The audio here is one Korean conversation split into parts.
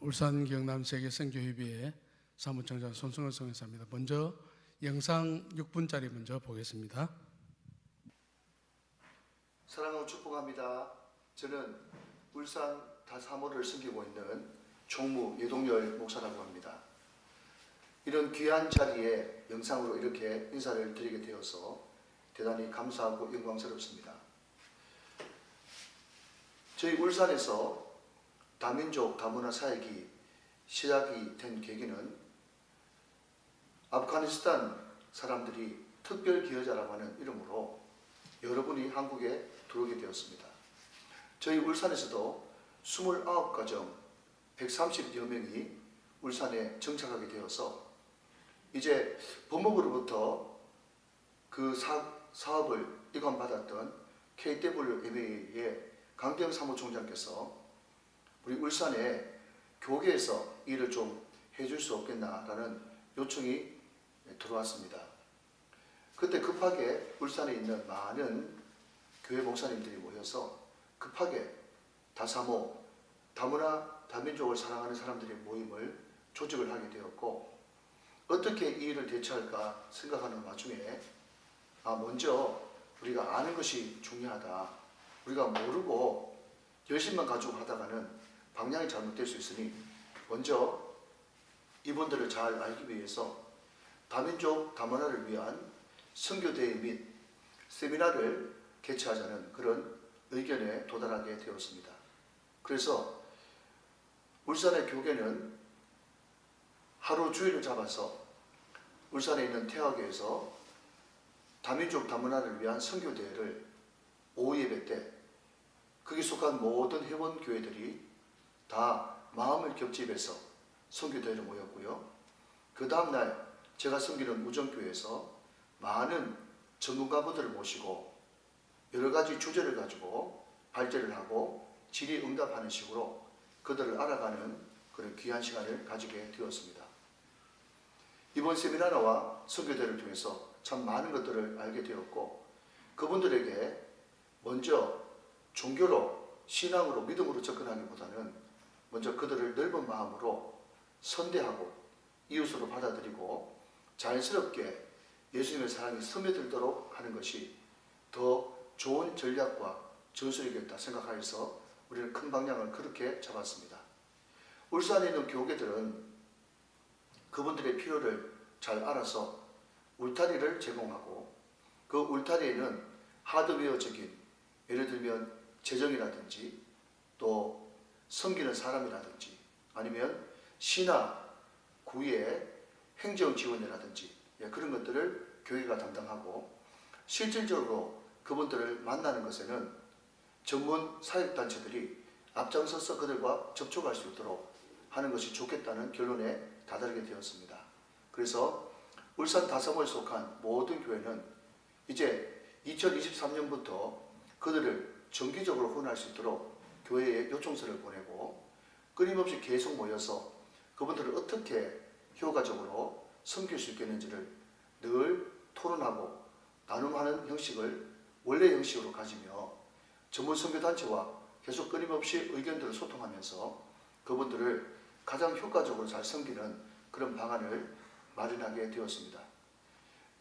울산 경남 세계 선교협의회 사무총장 손승헌 성교사입니다. 먼저 영상 6분짜리 먼저 보겠습니다. 사랑하고 축복합니다. 저는 울산 다사모를 섬기고 있는 총무 예동열 목사라고 합니다. 이런 귀한 자리에 영상으로 이렇게 인사를 드리게 되어서 대단히 감사하고 영광스럽습니다. 저희 울산에서 다민족 다문화 사역이 시작이 된 계기는 아프가니스탄 사람들이 특별 기여자라고 하는 이름으로 여러분이 한국에 들어오게 되었습니다. 저희 울산에서도 29가정 130여 명이 울산에 정착하게 되어서 이제 법무부로부터 그 사업을 이관받았던 KWMA의 강경 사무총장께서 우리 울산에 교계에서 일을 좀 해줄 수 없겠나라는 요청이 들어왔습니다. 그때 급하게 울산에 있는 많은 교회 목사님들이 모여서 급하게 다사모, 다문화, 다민족을 사랑하는 사람들의 모임을 조직을 하게 되었고, 어떻게 이 일을 대처할까 생각하는 와중에 먼저 우리가 아는 것이 중요하다. 우리가 모르고 열심만 가지고 하다가는 방향이 잘못될 수 있으니 먼저 이분들을 잘 알기 위해서 다민족 다문화를 위한 선교대회 및 세미나를 개최하자는 그런 의견에 도달하게 되었습니다. 그래서 울산의 교계는 하루 주일을 잡아서 울산에 있는 태화교에서 다민족 다문화를 위한 선교대회를 오후 예배 때 거기 속한 모든 회원교회들이 다 마음을 겹집해서 선교대회를 모였고요. 그 다음날 제가 섬기는 우정교회에서 많은 전문가분들을 모시고 여러 가지 주제를 가지고 발제를 하고 질의응답하는 식으로 그들을 알아가는 그런 귀한 시간을 가지게 되었습니다. 이번 세미나와 선교대회를 통해서 참 많은 것들을 알게 되었고, 그분들에게 먼저 종교로, 신앙으로, 믿음으로 접근하기보다는 먼저 그들을 넓은 마음으로 선대하고 이웃으로 받아들이고 자연스럽게 예수님의 사랑이 스며들도록 하는 것이 더 좋은 전략과 전술이겠다 생각하여서 우리는 큰 방향을 그렇게 잡았습니다. 울산에 있는 교계들은 그분들의 필요를 잘 알아서 울타리를 제공하고, 그 울타리에는 하드웨어적인, 예를 들면 재정이라든지 또 섬기는 사람이라든지 아니면 신화, 구의 행정 지원이라든지 그런 것들을 교회가 담당하고, 실질적으로 그분들을 만나는 것에는 전문 사역단체들이 앞장서서 그들과 접촉할 수 있도록 하는 것이 좋겠다는 결론에 다다르게 되었습니다. 그래서 울산 다사모에 속한 모든 교회는 이제 2023년부터 그들을 정기적으로 후원할 수 있도록 교회에 요청서를 보내고 끊임없이 계속 모여서 그분들을 어떻게 효과적으로 섬길 수 있겠는지를 늘 토론하고 나눔하는 형식을 원래 형식으로 가지며 전문 선교단체와 계속 끊임없이 의견들을 소통하면서 그분들을 가장 효과적으로 잘 섬기는 그런 방안을 마련하게 되었습니다.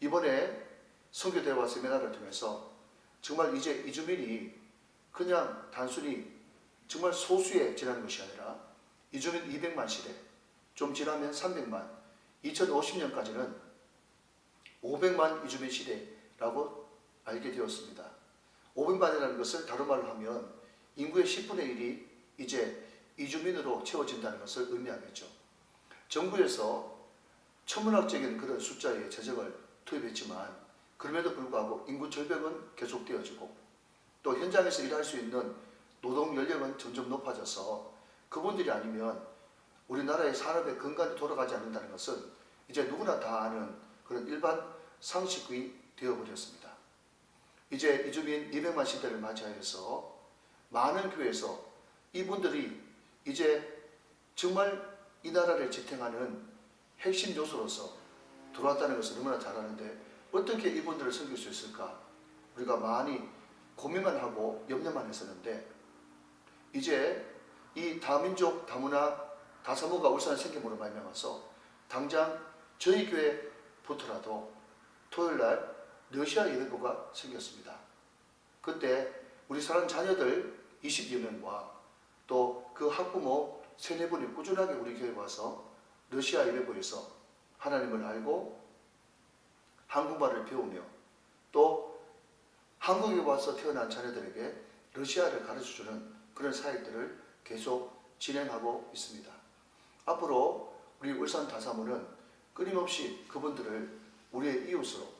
이번에 선교대회와 세미나를 통해서 정말 이제 이주민이 그냥 단순히 정말 소수에 지나는 것이 아니라 이주민 200만 시대, 좀 지나면 300만, 2050년까지는 500만 이주민 시대라고 알게 되었습니다. 500만이라는 것을 다른 말로 하면 인구의 10분의 1이 이제 이주민으로 채워진다는 것을 의미하겠죠. 정부에서 천문학적인 그런 숫자의 재정을 투입했지만 그럼에도 불구하고 인구 절벽은 계속되어지고 또 현장에서 일할 수 있는 노동 연령은 점점 높아져서 그분들이 아니면 우리나라의 산업의 근간이 돌아가지 않는다는 것은 이제 누구나 다 아는 그런 일반 상식이 되어버렸습니다. 이제 이주민 200만 시대를 맞이하여서 많은 교회에서 이분들이 이제 정말 이 나라를 지탱하는 핵심 요소로서 들어왔다는 것을 너무나 잘 아는데 어떻게 이분들을 섬길 수 있을까? 우리가 많이 고민만 하고 염려만 했었는데 이제 이 다민족 다문화 다사모가 울산에 생김으로 말미암아서 당장 저희 교회부터라도 토요일날 러시아 예배부가 생겼습니다. 그때 우리 사랑하는 자녀들 20여 명과 또 그 학부모 3-4분이 꾸준하게 우리 교회에 와서 러시아 예배부에서 하나님을 알고 한국말을 배우며 또 한국에 와서 태어난 자녀들에게 러시아를 가르쳐주는 그런 사역들을 계속 진행하고 있습니다. 앞으로 우리 울산 다사모는 끊임없이 그분들을 우리의 이웃으로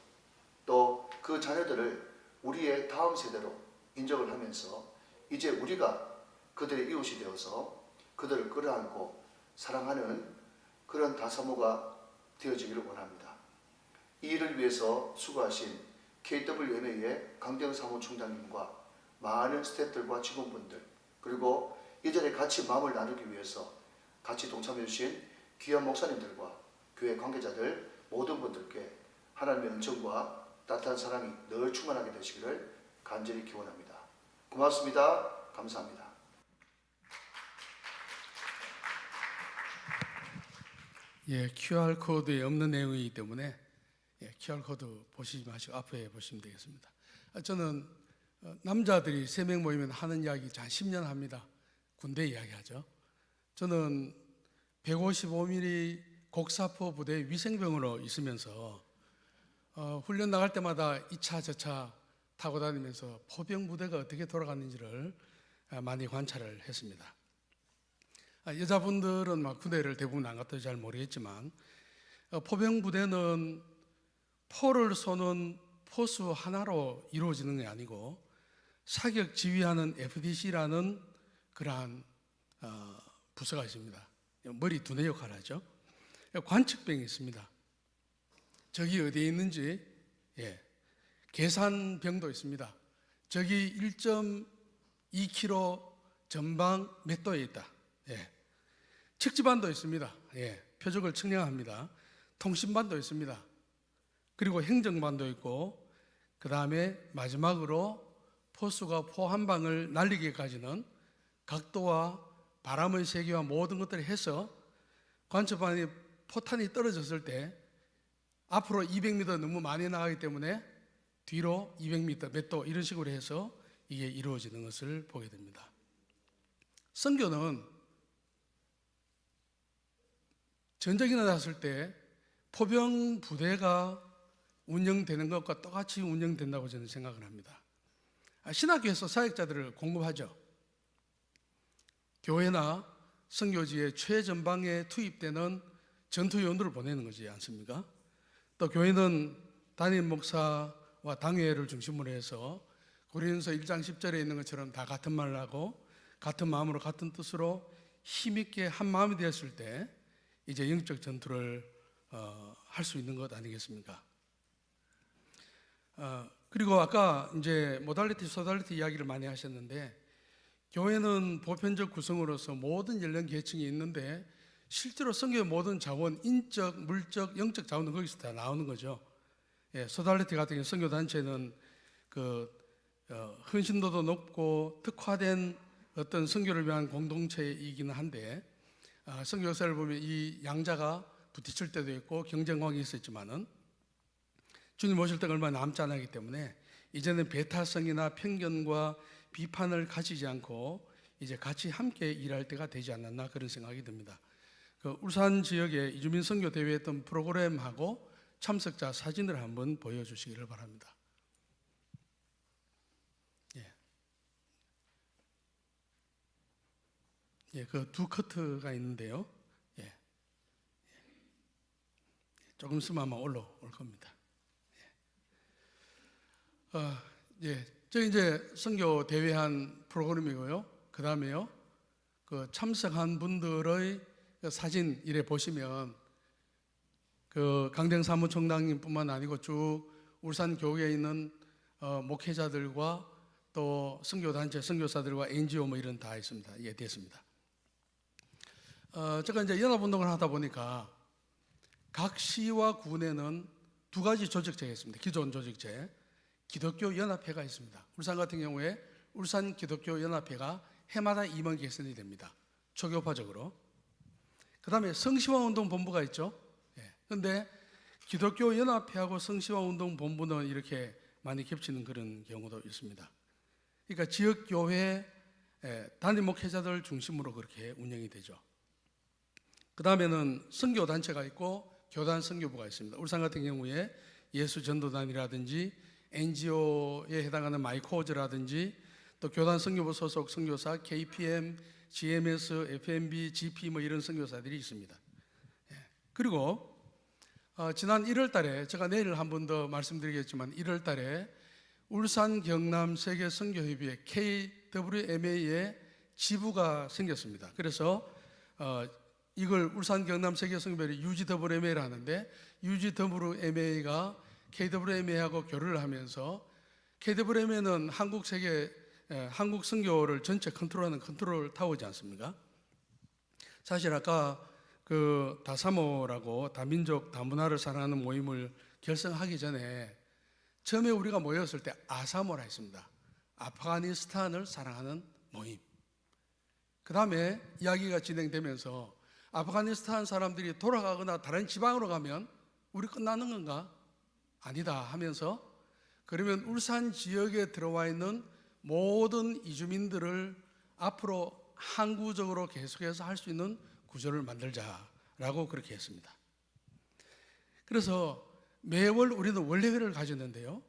또 그 자녀들을 우리의 다음 세대로 인정을 하면서 이제 우리가 그들의 이웃이 되어서 그들을 끌어안고 사랑하는 그런 다사모가 되어지기를 원합니다. 이 일을 위해서 수고하신 KWMA의 강정 사무총장님과 많은 스태프들과 직원분들 그리고 이전에 같이 마음을 나누기 위해서 같이 동참해 주신 귀한 목사님들과 교회 관계자들 모든 분들께 하나님의 은총과 따뜻한 사랑이 늘 충만하게 되시기를 간절히 기원합니다. 고맙습니다. 감사합니다. 예, QR 코드에 없는 내용이기 때문에 QR 코드 보시지 마시고 앞에 보시면 되겠습니다. 저는 남자들이 3명 모이면 하는 이야기 한 10년 합니다. 군대 이야기하죠. 저는 155mm 곡사포 부대 위생병으로 있으면서 훈련 나갈 때마다 이 차 저 차 타고 다니면서 포병 부대가 어떻게 돌아가는지를 많이 관찰을 했습니다. 여자분들은 막 군대를 대부분 안 갔다 잘 모르겠지만 포병 부대는 포를 쏘는 포수 하나로 이루어지는 게 아니고 사격 지휘하는 FDC라는 그러한 부서가 있습니다. 머리 두뇌 역할을 하죠. 관측병이 있습니다. 저기 어디에 있는지 계산병도 있습니다. 저기 1.2km 전방 몇 도에 있다. 측지반도 있습니다. 표적을 측량합니다. 통신반도 있습니다. 그리고 행정반도 있고 그 다음에 마지막으로 포수가 포 한 방을 날리기까지는 각도와 바람의 세기와 모든 것들을 해서 관측반이 포탄이 떨어졌을 때 앞으로 200m 너무 많이 나가기 때문에 뒤로 200m 몇 도 이런 식으로 해서 이게 이루어지는 것을 보게 됩니다. 선교는 전쟁이 났을 때 포병 부대가 운영되는 것과 똑같이 운영된다고 저는 생각을 합니다. 신학교에서 사역자들을 공급하죠. 교회나 선교지의 최전방에 투입되는 전투요원들을 보내는 거지 않습니까? 또 교회는 담임 목사와 당회를 중심으로 해서 고린도서 1장 10절에 있는 것처럼 다 같은 말을 하고 같은 마음으로 같은 뜻으로 힘있게 한 마음이 되었을 때 이제 영적 전투를 할 수 있는 것 아니겠습니까? 그리고 아까 이제 모달리티, 소달리티 이야기를 많이 하셨는데 교회는 보편적 구성으로서 모든 연령 계층이 있는데 실제로 선교의 모든 자원, 인적, 물적, 영적 자원은 거기서 다 나오는 거죠. 소달리티 같은 경우 선교 단체는 헌신도도 높고 특화된 어떤 선교를 위한 공동체이기는 한데 선교 역사를 보면 이 양자가 부딪힐 때도 있고 경쟁관이 있었지만은 주님 오실 때가 얼마 남지 않았기 때문에 이제는 배타성이나 편견과 비판을 가지지 않고 이제 같이 함께 일할 때가 되지 않았나 그런 생각이 듭니다. 울산 지역에 이주민 선교 대회 했던 프로그램하고 참석자 사진을 한번 보여주시기를 바랍니다. 그 두 커트가 있는데요. 조금 있으면 아마 올라올 겁니다. 저 이제 선교 대회한 프로그램이고요. 그 다음에요. 그 참석한 분들의 그 사진 이래 보시면 그 강정 사무총장님뿐만 아니고 쭉 울산 교회에 있는 목회자들과 또 선교 단체, 선교사들과 NGO 뭐 이런 다 있습니다. 됐습니다. 제가 이제 연합운동을 하다 보니까 각 시와 군에는 두 가지 조직체가 있습니다. 기존 조직체, 기독교 연합회가 있습니다. 울산 같은 경우에 울산 기독교 연합회가 해마다 임원 개선이 됩니다. 초교파적으로. 그 다음에 성시화운동본부가 있죠. 그런데 기독교 연합회하고 성시화운동본부는 이렇게 많이 겹치는 그런 경우도 있습니다. 그러니까 지역교회 단임 목회자들 중심으로 그렇게 운영이 되죠. 그 다음에는 선교단체가 있고 교단 선교부가 있습니다. 울산 같은 경우에 예수전도단이라든지 NGO에 해당하는 마이코즈라든지 또 교단 선교부 소속 선교사 KPM, GMS, FMB, GP 뭐 이런 선교사들이 있습니다. 그리고 지난 1월 달에 제가 내일 한 번 더 말씀드리겠지만 1월 달에 울산 경남 세계 선교협의회 KWMA의 지부가 생겼습니다. 그래서 이걸 울산 경남 세계 선교협의회 UGWMA를 하는데 UGWMA가 KWMA하고 교류를 하면서 KWMA는 한국 선교를 전체 컨트롤하는 컨트롤 타워지 않습니까? 사실 아까 그 다사모라고 다민족 다문화를 사랑하는 모임을 결성하기 전에 처음에 우리가 모였을 때 아사모라 했습니다. 아프가니스탄을 사랑하는 모임. 그 다음에 이야기가 진행되면서 아프가니스탄 사람들이 돌아가거나 다른 지방으로 가면 우리 끝나는 건가? 아니다 하면서 그러면 울산 지역에 들어와 있는 모든 이주민들을 앞으로 항구적으로 계속해서 할 수 있는 구조를 만들자라고 그렇게 했습니다. 그래서 매월 우리는 원래회를 가졌는데요.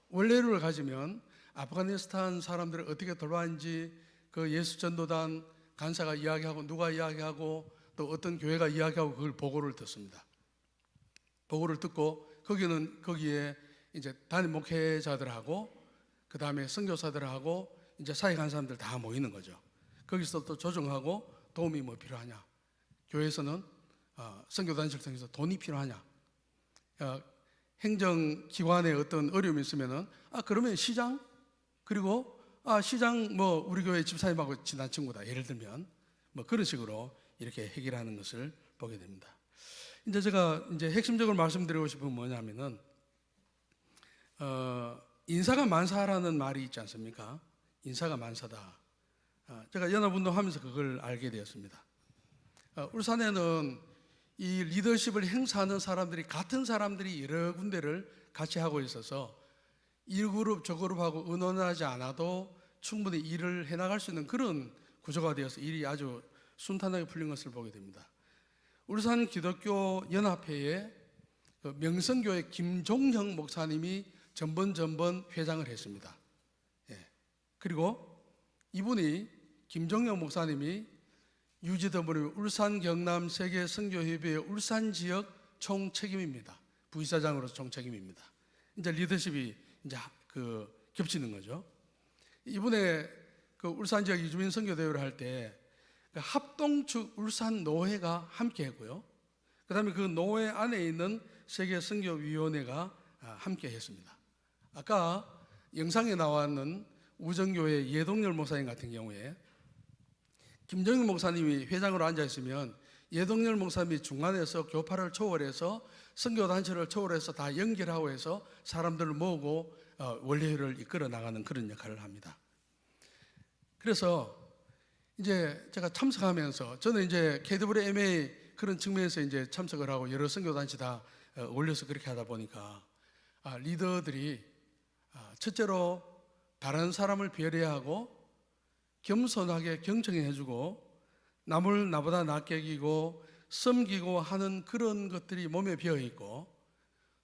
원래회를 가지면 아프가니스탄 사람들을 어떻게 돌봐야하는지 그 예수전도단 간사가 이야기하고 누가 이야기하고 또 어떤 교회가 이야기하고 그걸 보고를 듣습니다. 보고를 듣고 거기에 이제 단임 목회자들하고 그 다음에 선교사들하고 이제 사회 간사람들 다 모이는 거죠. 거기서 또 조정하고 도움이 뭐 필요하냐? 교회에서는 선교단체를 통해서 돈이 필요하냐? 행정기관에 어떤 어려움이 있으면은 그러면 시장 그리고 시장 뭐 우리 교회 집사님하고 친한 친구다 예를 들면 뭐 그런 식으로 이렇게 해결하는 것을 보게 됩니다. 이제 제가 이제 핵심적으로 말씀드리고 싶은 건 뭐냐면은 인사가 만사라는 말이 있지 않습니까? 인사가 만사다. 제가 연합운동하면서 그걸 알게 되었습니다. 울산에는 이 리더십을 행사하는 사람들이 같은 사람들이 여러 군데를 같이 하고 있어서 이 그룹 저 그룹하고 의논하지 않아도 충분히 일을 해나갈 수 있는 그런 구조가 되어서 일이 아주 순탄하게 풀린 것을 보게 됩니다. 울산 기독교 연합회의 명성교회 김종형 목사님이 전번 회장을 했습니다. 그리고 이분이 김종영 목사님이 UGW 울산 경남 세계 선교협의회 울산 지역 총책임입니다. 부이사장으로서 총책임입니다. 이제 리더십이 이제 겹치는 거죠. 이번에 그 울산 지역 이주민 선교 대회를 할 때 합동측 울산 노회가 함께 했고요. 그다음에 그 노회 안에 있는 세계 선교위원회가 함께 했습니다. 아까 영상에 나왔는 우정교회 예동열 목사님 같은 경우에 김정일 목사님이 회장으로 앉아 있으면 예동열 목사님이 중간에서 교파를 초월해서 선교단체를 초월해서 다 연결하고 해서 사람들을 모으고 원래회를 이끌어 나가는 그런 역할을 합니다. 그래서 이제 제가 참석하면서 저는 이제 KWMA 그런 측면에서 이제 참석을 하고 여러 선교단체 다 올려서 그렇게 하다 보니까 리더들이 첫째로 다른 사람을 배려하고 겸손하게 경청해주고 남을 나보다 낫게 여기고 섬기고 하는 그런 것들이 몸에 배어있고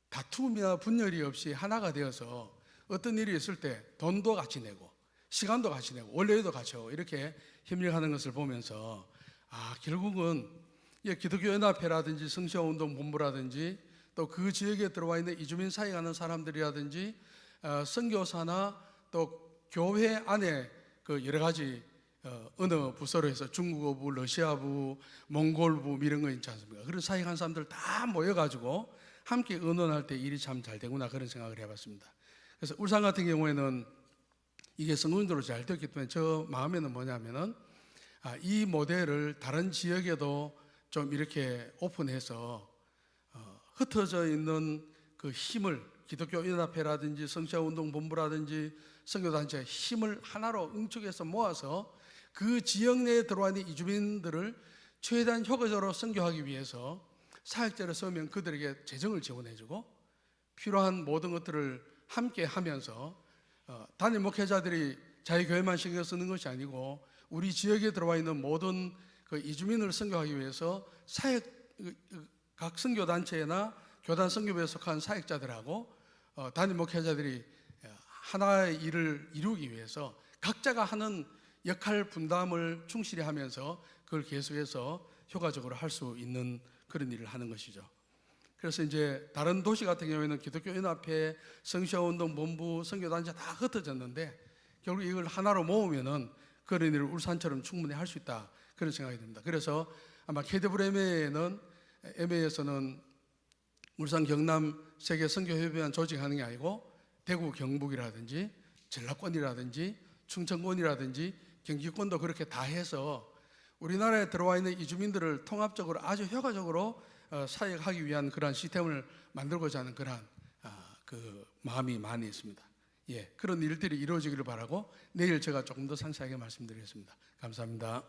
다툼이나 분열이 없이 하나가 되어서 어떤 일이 있을 때 돈도 같이 내고 시간도 같이 내고 원래도 같이 하고 이렇게 협력하는 것을 보면서 결국은 기독교연합회라든지 성시화운동본부라든지 또 그 지역에 들어와 있는 이주민 사회 가는 사람들이라든지 선교사나 또 교회 안에 그 여러 가지 언어 부서로 해서 중국어부, 러시아부, 몽골부 이런 거 있지 않습니까? 그런 사회 간 사람들 다 모여가지고 함께 의논할 때 일이 참 잘 되구나 그런 생각을 해봤습니다. 그래서 울산 같은 경우에는 이게 성공적으로 잘 됐기 때문에 저 마음에는 뭐냐면은 이 모델을 다른 지역에도 좀 이렇게 오픈해서 흩어져 있는 그 힘을 기독교 연합회라든지 성시화운동본부라든지 선교단체의 힘을 하나로 응축해서 모아서 그 지역 내에 들어와 있는 이주민들을 최대한 효과적으로 선교하기 위해서 사역자를 세우면 그들에게 재정을 지원해주고 필요한 모든 것들을 함께 하면서 단임 목회자들이 자기 교회만 신경 쓰는 것이 아니고 우리 지역에 들어와 있는 모든 그 이주민을 선교하기 위해서 각 선교 단체나 교단 선교부에 속한 사역자들하고 단임 목회자들이 하나의 일을 이루기 위해서 각자가 하는 역할 분담을 충실히 하면서 그걸 계속해서 효과적으로 할 수 있는 그런 일을 하는 것이죠. 그래서 이제 다른 도시 같은 경우에는 기독교 연합회, 성시아운동 본부, 선교단체 다 흩어졌는데 결국 이걸 하나로 모으면은 그런 일을 울산처럼 충분히 할 수 있다, 그런 생각이 듭니다. 그래서 아마 KWMA에는 MA에서는 울산 경남 세계 선교협의회만 조직하는 게 아니고 대구 경북이라든지 전라권이라든지 충청권이라든지 경기권도 그렇게 다 해서 우리나라에 들어와 있는 이주민들을 통합적으로 아주 효과적으로 사역하기 위한 그러한 시스템을 만들고자 하는 그러한 그 마음이 많이 있습니다. 예, 그런 일들이 이루어지기를 바라고 내일 제가 조금 더 상세하게 말씀드리겠습니다. 감사합니다.